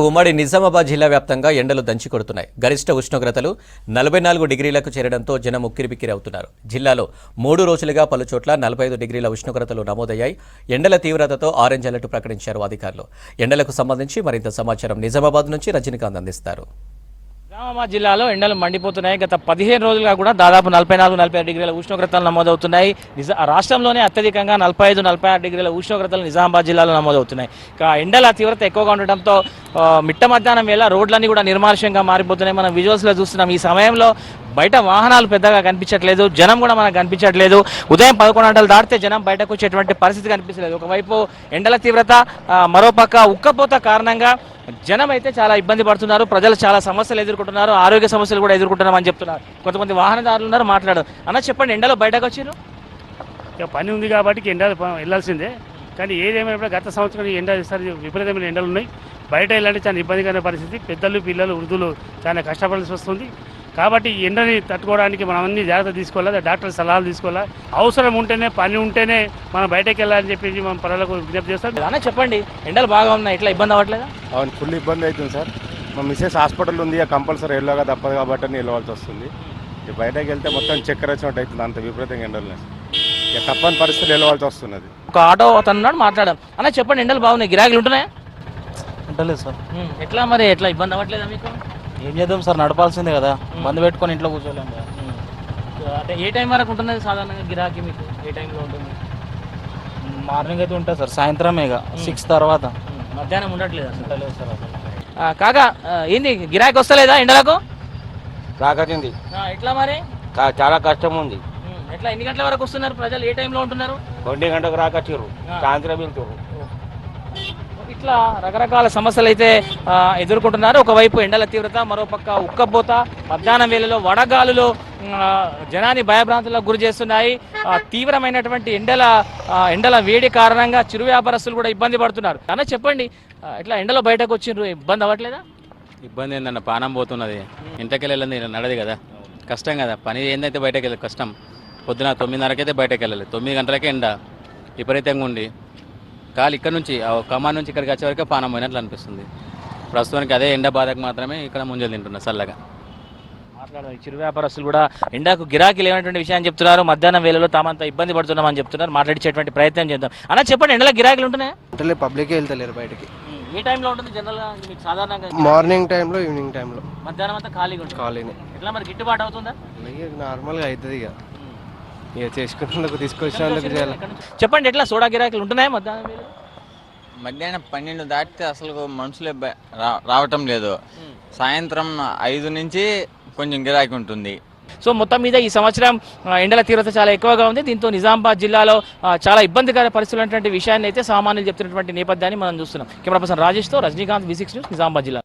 ఉమ్మడి నిజామాబాద్ జిల్లా వ్యాప్తంగా ఎండలు దంచికొడుతున్నాయి. గరిష్ట ఉష్ణోగ్రతలు 44 డిగ్రీలకు చేరడంతో జనం ఉక్కిరిబిక్కిరి అవుతున్నారు. జిల్లాలో 3 రోజులుగా పలుచోట్ల 45 డిగ్రీల ఉష్ణోగ్రతలు నమోదయ్యాయి. ఎండల తీవ్రతతో ఆరెంజ్ అలర్ట్ ప్రకటించారు అధికారులు. ఎండలకు సంబంధించి మరింత సమాచారం నిజామాబాద్ నుంచి రజనీకాంత్ అందిస్తారు. నిజామాబాద్ జిల్లాలో ఎండలు మండిపోతున్నాయి. గత 15 రోజులుగా కూడా దాదాపు 44-45 డిగ్రీల ఉష్ణోగ్రతలు నమోదవుతున్నాయి. రాష్ట్రంలోనే అత్యధికంగా 45-46 డిగ్రీల ఉష్ణోగ్రతలు నిజామాబాద్ జిల్లాలో నమోదవుతున్నాయి. ఇక ఎండల తీవ్రత ఎక్కువగా ఉండటంతో మిట్ట మధ్యాహ్నం వేళ రోడ్లన్నీ కూడా నిర్మానుష్యంగా మారిపోతున్నాయి. మనం విజువల్స్లో చూస్తున్నాం. ఈ సమయంలో బయట వాహనాలు పెద్దగా కనిపించట్లేదు, జనం కూడా మనకు కనిపించట్లేదు. ఉదయం 11 గంటలు దాటితే జనం బయటకు వచ్చేటువంటి పరిస్థితి కనిపించలేదు. ఒకవైపు ఎండల తీవ్రత, మరోపక్క ఉక్కపోత కారణంగా జనం అయితే చాలా ఇబ్బంది పడుతున్నారు. ప్రజలు చాలా సమస్యలు ఎదుర్కొంటున్నారు, ఆరోగ్య సమస్యలు కూడా ఎదుర్కొంటున్నామని చెప్తున్నారు. కొంతమంది వాహనదారులు ఉన్నారు, మాట్లాడారు. అన్న చెప్పండి, ఎండలో బయటకు వచ్చారు? ఇక పని ఉంది కాబట్టి ఎండలు వెళ్ళాల్సిందే. కానీ ఏదేమైనా గత సంవత్సరం ఈసారి విపరీతమైన ఎండలు ఉన్నాయి. బయట వెళ్ళాలంటే చాలా ఇబ్బందికరమైన పరిస్థితి. పెద్దలు, పిల్లలు, వృద్ధులు చాలా కష్టపడాల్సి వస్తుంది. కాబట్టి ఎండని తట్టుకోవడానికి మనం అన్ని జాగ్రత్త తీసుకోవాలి, డాక్టర్ సలహాలు తీసుకోవాలి. అవసరం ఉంటేనే, పని ఉంటేనే మనం బయటకు వెళ్ళాలని చెప్పేసి మనం ప్రజలకు విజ్ఞప్తి చేస్తాం. అన్న చెప్పండి, ఎండలు బాగా ఉన్నాయి, ఇట్లా ఇబ్బంది అవ్వట్లేదా? అవును, ఫుల్ ఇబ్బంది అవుతుంది సార్. మా మిస్సెస్ హాస్పిటల్ ఉంది, కంపల్సరీ వెళ్ళగా తప్పదు కాబట్టి వెళ్ళవలసి వస్తుంది. బయటకు వెళ్తే మొత్తం చక్కెర వచ్చినట్టు అవుతుంది, అంత విపరీతంగా ఎండలు. ఇక తప్పని పరిస్థితులు వెళ్ళవలసి వస్తున్నది. ఒక ఆటో అతను మాట్లాడాం. అన్న చెప్పండి, ఎండలు బాగున్నాయి, గిరాకీలు ఉంటున్నాయా? ఉంటలేదు సార్. ఎట్లా మరి, ఎట్లా ఇబ్బంది అవ్వట్లేదా మీకు? ఏం చేద్దాం సార్, నడపాల్సిందే కదా, బంద్ పెట్టుకొని ఇంట్లో కూర్చోలేము కదా. అంటే ఏ టైం వరకు ఉంటున్నది సాధారణంగా గిరాకీ మీకు? ఏ టైంలో ఉంటుంది? మార్నింగ్ అయితే ఉంటుంది సార్, సాయంత్రమే ఇక 6 తర్వాత. మధ్యాహ్నం ఉండట్లేదు అసలు? ఉండలేదు సార్ అసలు. కాగా ఏంది, గిరాకీ వస్తలేదా ఎండలకు? రాకటింది, ఎట్లా మరి? చాలా కష్టం ఉంది. ఎట్లా, ఎన్ని గంటల వరకు వస్తున్నారు ప్రజలు? ఏ టైంలో ఉంటున్నారు? 2 గంటలకు రాకచ్చారు, సాయంత్రం వెళ్తారు. ఇట్లా రకరకాల సమస్యలు అయితే ఎదుర్కొంటున్నారు. ఒకవైపు ఎండల తీవ్రత, మరోపక్క ఉక్కపోత, మధ్యాహ్నం వేళలో వడగాలులు జనాన్ని భయభ్రాంతులకు గురి చేస్తున్నాయి. తీవ్రమైనటువంటి ఎండల వేడి కారణంగా చిరు వ్యాపారస్తులు కూడా ఇబ్బంది పడుతున్నారు. అన్న చెప్పండి, ఇట్లా ఎండలో బయటకు వచ్చిండ్రు, ఇబ్బంది అవ్వట్లేదా? ఇబ్బంది ఏందన్న, పానం పోతున్నది. ఇంటికి వెళ్ళండి, నడది కదా, కష్టం కదా. పని ఏందైతే బయటకు వెళ్ళదు, కష్టం. పొద్దున 9:30కి అయితే బయటకు వెళ్ళాలి, 9 గంటలకే ఎండ విపరీతంగా ఉండి కాలు ఇక్కడ నుంచి కమాన్ నుంచి ఇక్కడికి వచ్చే వరకే పానం పోయినట్లు అనిపిస్తుంది. ప్రస్తుతానికి అదే ఎండ బాధకు మాత్రమే ఇక్కడ ముంజలు తింటున్నారు చల్లగా. మాట్లాడారు చిరు వ్యాపారస్తులు కూడా ఎండకు గిరాకీ లేనటువంటి విషయాన్ని చెప్తున్నారు. మధ్యాహ్నం వేళలో తామంతా ఇబ్బంది పడుతున్నామని చెప్తున్నారు. మాట్లాడించేటువంటి ప్రయత్నం చేద్దాం. అన్న చెప్పండి, ఎండలో గిరాకీలు ఉంటున్నాయా? అంటే పబ్లిక్ వెళ్తలేరు బయటకి. ఏ టైంలో ఉంటుంది జనరల్గా మీకు సాధారణంగా? మార్నింగ్ టైంలో, ఈవినింగ్ టైంలో. మధ్యాహ్నం అంతా ఖాళీగా ఉంటుంది. ఖాళీనే. ఎట్లా మరి, గిట్టుబాటు అవుతుందా? నార్మల్గా అవుతుంది ఇక చేసుకున్నందుకు, తీసుకొచ్చినందుకు చేయాలి. చెప్పండి, ఎట్లా సోడా గిరాకీలు ఉంటున్నాయా మధ్యాహ్నం వేళ? మధ్యాహ్నం 12 దాటితే అసలు మనుషులే రావటం లేదు. సాయంత్రం 5 నుంచి కొంచెం గిరాకీ ఉంటుంది. సో మొత్తం మీద ఈ సంవత్సరం ఎండల తీవ్రత చాలా ఎక్కువగా ఉంది. దీంతో నిజామాబాద్ జిల్లాలో చాలా ఇబ్బందికర పరిస్థితులు అనేటువంటి విషయాన్ని అయితే సామాన్యులు చెప్తున్నటువంటి నేపథ్యాన్ని మనం చూస్తున్నాం. కెమెరా పర్సన్ రాజేష్తో రజనీకాంత్, V6 న్యూస్, నిజామాబాద్ జిల్లా.